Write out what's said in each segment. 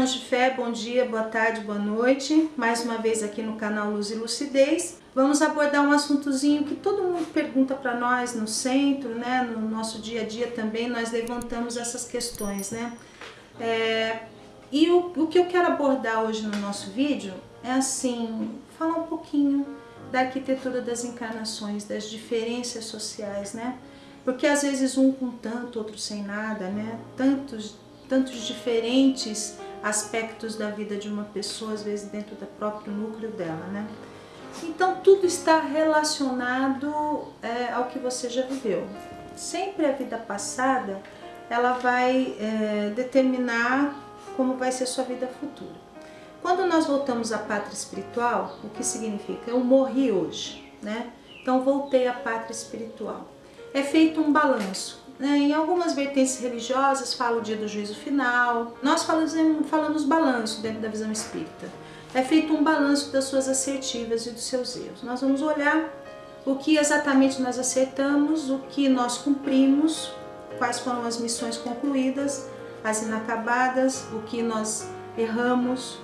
irmãos de fé, bom dia, boa tarde, boa noite. Mais uma vez aqui no canal Luz e Lucidez. Vamos abordar um assuntozinho que todo mundo pergunta para nós no centro, né? No nosso dia a dia também nós levantamos essas questões, né? E o que eu quero abordar hoje no nosso vídeo é assim, falar um pouquinho da arquitetura das encarnações, das diferenças sociais, né? Porque às vezes um com tanto, outro sem nada, né? Tantos diferentes aspectos da vida de uma pessoa, às vezes dentro do próprio núcleo dela, né? Então tudo está relacionado ao que você já viveu. Sempre a vida passada, ela vai determinar como vai ser sua vida futura. Quando nós voltamos à pátria espiritual, o que significa? Eu morri hoje, né? Então voltei à pátria espiritual. É feito um balanço. Em algumas vertentes religiosas fala o dia do juízo final. Nós falamos balanço dentro da visão espírita. É feito um balanço das suas assertivas e dos seus erros. Nós vamos olhar o que exatamente nós acertamos, o que nós cumprimos, quais foram as missões concluídas, as inacabadas, o que nós erramos,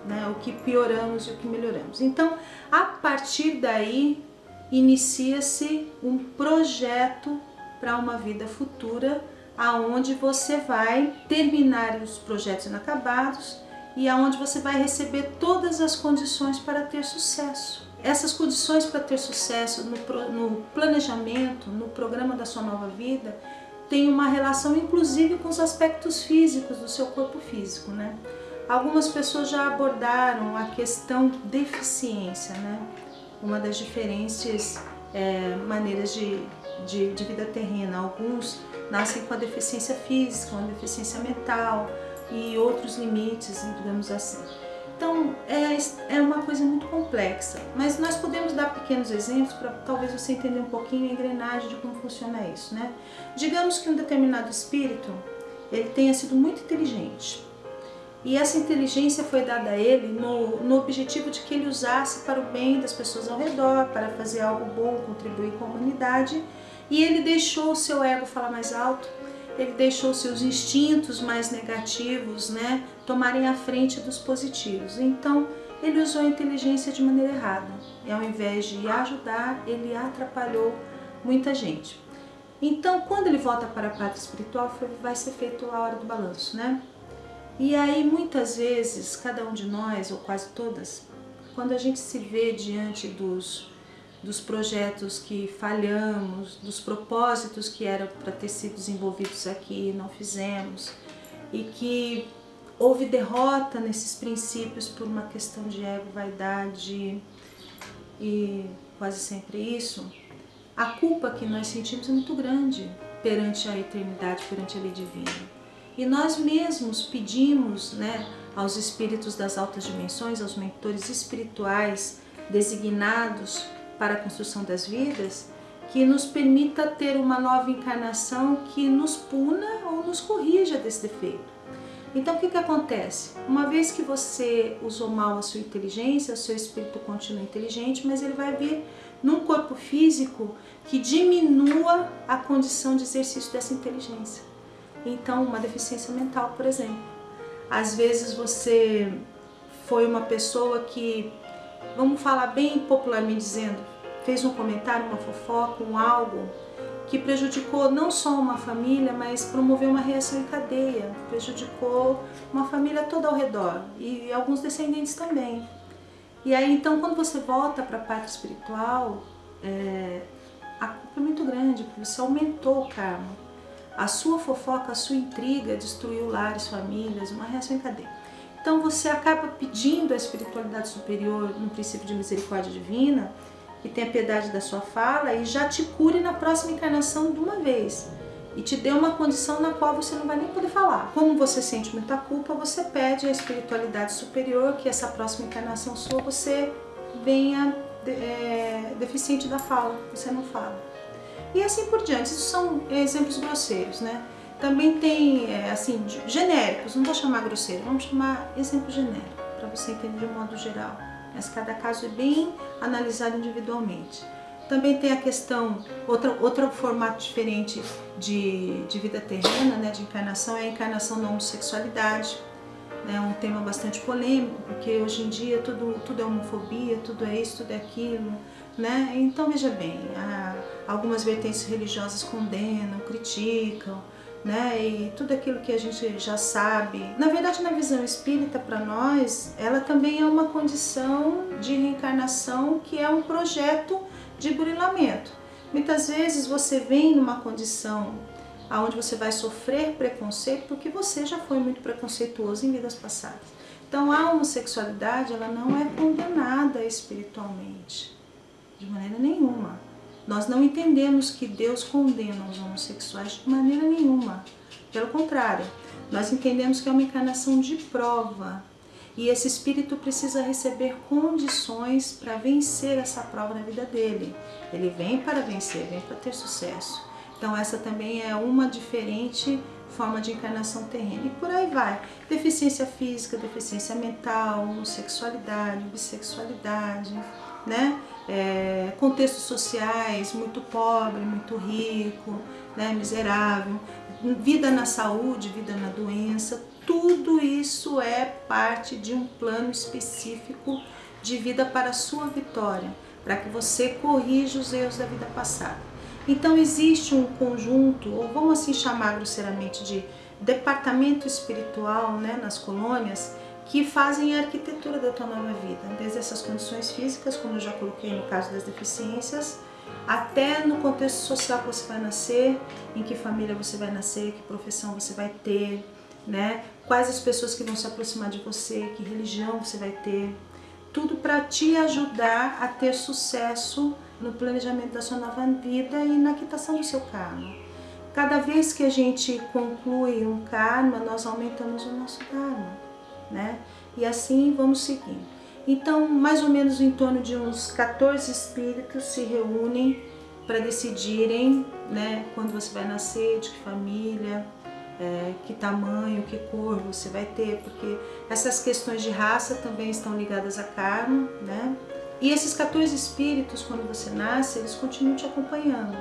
né, o que pioramos e o que melhoramos. Então, a partir daí, inicia-se um projeto para uma vida futura, aonde você vai terminar os projetos inacabados e aonde você vai receber todas as condições para ter sucesso. Essas condições para ter sucesso no planejamento, no programa da sua nova vida, tem uma relação inclusive com os aspectos físicos do seu corpo físico, né? Algumas pessoas já abordaram a questão deficiência, né? Uma das diferentes maneiras de vida terrena. Alguns nascem com a deficiência física, uma deficiência mental e outros limites, digamos assim. Então é uma coisa muito complexa, mas nós podemos dar pequenos exemplos para talvez você entender um pouquinho a engrenagem de como funciona isso, né? Digamos que um determinado espírito ele tenha sido muito inteligente. E essa inteligência foi dada a ele no objetivo de que ele usasse para o bem das pessoas ao redor, para fazer algo bom, contribuir com a humanidade. E ele deixou o seu ego falar mais alto, ele deixou seus instintos mais negativos, né, tomarem a frente dos positivos. Então, ele usou a inteligência de maneira errada. E ao invés de ajudar, ele atrapalhou muita gente. Então, quando ele volta para a pátria espiritual, vai ser feito a hora do balanço, né? E aí muitas vezes, cada um de nós, ou quase todas, quando a gente se vê diante dos projetos que falhamos, dos propósitos que eram para ter sido desenvolvidos aqui e não fizemos, e que houve derrota nesses princípios por uma questão de ego, vaidade e quase sempre isso, a culpa que nós sentimos é muito grande perante a eternidade, perante a lei divina. E nós mesmos pedimos, né, aos espíritos das altas dimensões, aos mentores espirituais designados para a construção das vidas, que nos permita ter uma nova encarnação que nos puna ou nos corrija desse defeito. Então o que acontece? Uma vez que você usou mal a sua inteligência, o seu espírito continua inteligente, mas ele vai vir num corpo físico que diminua a condição de exercício dessa inteligência. Então, uma deficiência mental, por exemplo. Às vezes você foi uma pessoa que, vamos falar bem popularmente dizendo, fez um comentário, uma fofoca, algo que prejudicou não só uma família, mas promoveu uma reação em cadeia, prejudicou uma família toda ao redor e alguns descendentes também. E aí, então, quando você volta para a parte espiritual, a culpa é muito grande, porque você aumentou o karma. A sua fofoca, a sua intriga destruiu lares, famílias, uma reação em cadeia. Então você acaba pedindo à espiritualidade superior, no princípio de misericórdia divina, que tenha piedade da sua fala e já te cure na próxima encarnação de uma vez. E te dê uma condição na qual você não vai nem poder falar. Como você sente muita culpa, você pede à espiritualidade superior que essa próxima encarnação sua você venha deficiente da fala, você não fala. E assim por diante, isso são exemplos grosseiros, né? Também tem, assim, genéricos, não vou chamar grosseiro, vamos chamar exemplo genérico, para você entender de um modo geral. Mas cada caso é bem analisado individualmente. Também tem a questão, outro formato diferente de vida terrena, né, de encarnação, é a encarnação na homossexualidade. É um tema bastante polêmico, porque hoje em dia tudo é homofobia, tudo é isso, tudo é aquilo, né? Então veja bem, algumas vertentes religiosas condenam, criticam, né? E tudo aquilo que a gente já sabe. Na verdade, na visão espírita, para nós, ela também é uma condição de reencarnação, que é um projeto de burilamento. Muitas vezes você vem numa condição onde você vai sofrer preconceito porque você já foi muito preconceituoso em vidas passadas. Então a homossexualidade, ela não é condenada espiritualmente, de maneira nenhuma. Nós não entendemos que Deus condena os homossexuais de maneira nenhuma. Pelo contrário, nós entendemos que é uma encarnação de prova. E esse espírito precisa receber condições para vencer essa prova na vida dele. Ele vem para vencer, vem para ter sucesso. Então essa também é uma diferente forma de encarnação terrena. E por aí vai. Deficiência física, deficiência mental, sexualidade, bissexualidade, né? Contextos sociais, muito pobre, muito rico, né? Miserável, vida na saúde, vida na doença, tudo isso é parte de um plano específico de vida para a sua vitória, para que você corrija os erros da vida passada. Então existe um conjunto, ou vamos assim chamar grosseiramente de departamento espiritual, né, nas colônias, que fazem a arquitetura da tua nova vida, desde essas condições físicas, como eu já coloquei no caso das deficiências, até no contexto social que você vai nascer, em que família você vai nascer, que profissão você vai ter, né, quais as pessoas que vão se aproximar de você, que religião você vai ter, tudo para te ajudar a ter sucesso no planejamento da sua nova vida e na quitação do seu karma. Cada vez que a gente conclui um karma, nós aumentamos o nosso karma, né? E assim vamos seguindo. Então, mais ou menos em torno de uns 14 espíritos se reúnem para decidirem, né, quando você vai nascer, de que família, que tamanho, que cor você vai ter, porque essas questões de raça também estão ligadas a karma, né? E esses 14 espíritos, quando você nasce, eles continuam te acompanhando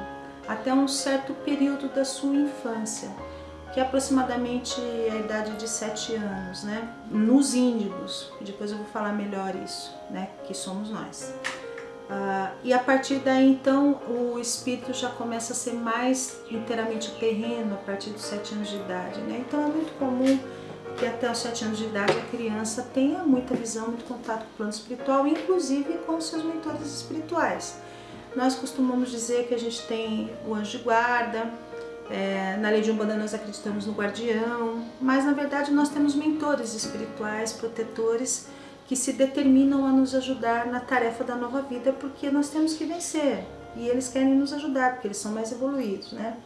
até um certo período da sua infância, que é aproximadamente a idade de 7 anos, né? Nos índigos, depois eu vou falar melhor isso, né? Que somos nós. E a partir daí, então, o espírito já começa a ser mais inteiramente terreno a partir dos 7 anos de idade, né? Então é muito comum que até os 7 anos de idade a criança tenha muita visão, muito contato com o plano espiritual, inclusive com os seus mentores espirituais. Nós costumamos dizer que a gente tem o anjo de guarda, na lei de Umbanda nós acreditamos no guardião, mas na verdade nós temos mentores espirituais, protetores, que se determinam a nos ajudar na tarefa da nova vida, porque nós temos que vencer, e eles querem nos ajudar, porque eles são mais evoluídos, né?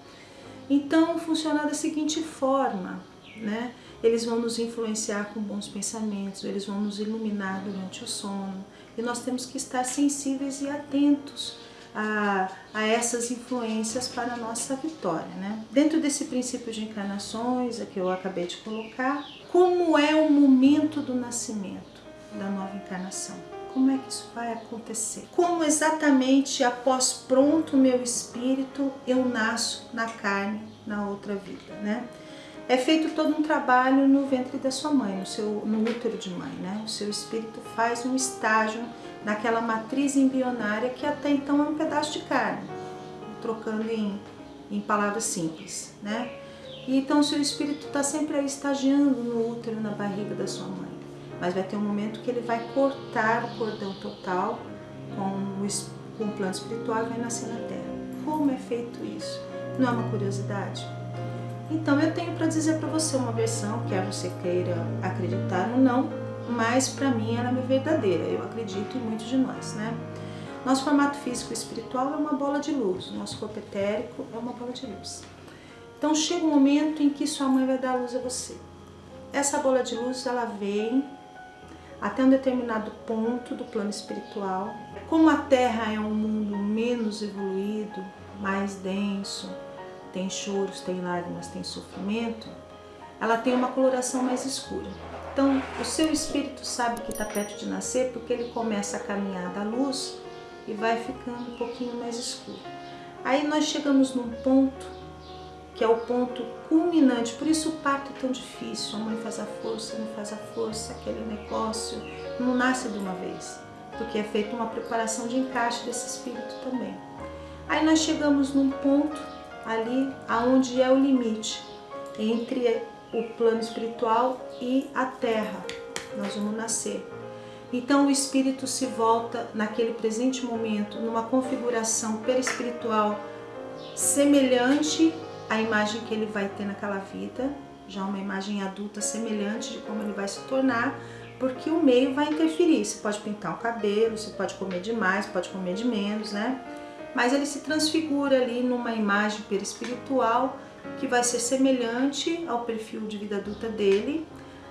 Então funciona da seguinte forma, né? Eles vão nos influenciar com bons pensamentos, eles vão nos iluminar durante o sono, e nós temos que estar sensíveis e atentos a essas influências para a nossa vitória, né? Dentro desse princípio de encarnações, que eu acabei de colocar, como é o momento do nascimento da nova encarnação? Como é que isso vai acontecer? Como exatamente após pronto o meu espírito eu nasço na carne na outra vida, né? É feito todo um trabalho no ventre da sua mãe, no útero de mãe, né? O seu espírito faz um estágio naquela matriz embrionária que até então é um pedaço de carne, trocando em palavras simples, né? E então o seu espírito está sempre aí estagiando no útero, na barriga da sua mãe. Mas vai ter um momento que ele vai cortar o cordão total com o plano espiritual e vai nascer na Terra. Como é feito isso? Não é uma curiosidade? Então eu tenho para dizer para você uma versão, quer você queira acreditar ou não, mas para mim ela é verdadeira, eu acredito em muitos de nós, né? Nosso formato físico e espiritual é uma bola de luz, nosso corpo etérico é uma bola de luz. Então chega um momento em que sua mãe vai dar luz a você. Essa bola de luz, ela vem até um determinado ponto do plano espiritual. Como a Terra é um mundo menos evoluído, mais denso, tem choros, tem lágrimas, tem sofrimento, ela tem uma coloração mais escura. Então, o seu espírito sabe que está perto de nascer porque ele começa a caminhar da luz e vai ficando um pouquinho mais escuro. Aí nós chegamos num ponto que é o ponto culminante. Por isso o parto é tão difícil, a mãe faz a força, não faz a força, aquele negócio não nasce de uma vez, porque é feita uma preparação de encaixe desse espírito também. Aí nós chegamos num ponto ali aonde é o limite entre o plano espiritual e a terra. Nós vamos nascer. Então o espírito se volta naquele presente momento numa configuração perispiritual semelhante à imagem que ele vai ter naquela vida, já uma imagem adulta semelhante de como ele vai se tornar, porque o meio vai interferir. Você pode pintar o cabelo, você pode comer demais, pode comer de menos, né? Mas ele se transfigura ali numa imagem perispiritual que vai ser semelhante ao perfil de vida adulta dele.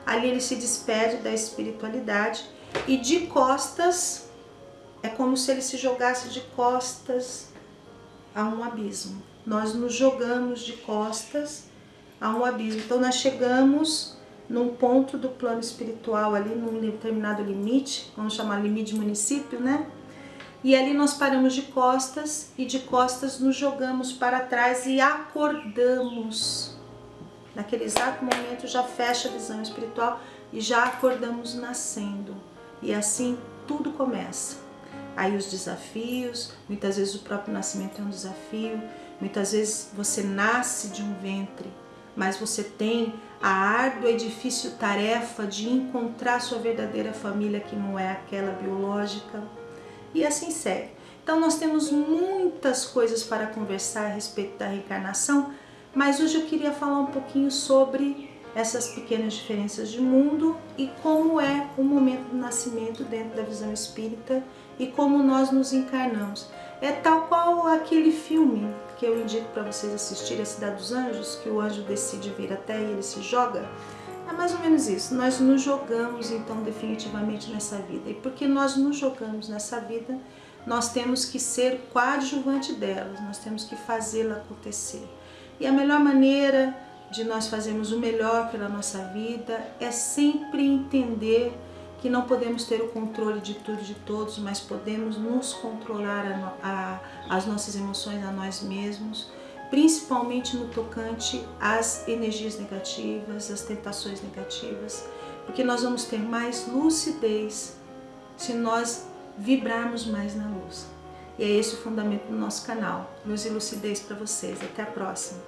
Ali ele se despede da espiritualidade e de costas, é como se ele se jogasse de costas a um abismo. Nós nos jogamos de costas a um abismo. Então nós chegamos num ponto do plano espiritual ali, num determinado limite, vamos chamar limite de município, né? E ali nós paramos de costas e de costas nos jogamos para trás e acordamos. Naquele exato momento já fecha a visão espiritual e já acordamos nascendo. E assim tudo começa. Aí os desafios, muitas vezes o próprio nascimento é um desafio, muitas vezes você nasce de um ventre, mas você tem a árdua e difícil tarefa de encontrar sua verdadeira família, que não é aquela biológica, e assim segue. Então nós temos muitas coisas para conversar a respeito da reencarnação, mas hoje eu queria falar um pouquinho sobre essas pequenas diferenças de mundo e como é o momento do nascimento dentro da visão espírita e como nós nos encarnamos. É tal qual aquele filme que eu indico para vocês assistirem, A Cidade dos Anjos, que o anjo decide vir até e ele se joga. É mais ou menos isso. Nós nos jogamos então definitivamente nessa vida. E porque nós nos jogamos nessa vida, nós temos que ser coadjuvante delas, nós temos que fazê-la acontecer. E a melhor maneira de nós fazermos o melhor pela nossa vida é sempre entender que não podemos ter o controle de tudo e de todos, mas podemos nos controlar as nossas emoções a nós mesmos, principalmente no tocante às energias negativas, às tentações negativas, porque nós vamos ter mais lucidez se nós vibrarmos mais na luz. E é esse o fundamento do nosso canal. Luz e lucidez para vocês. Até a próxima!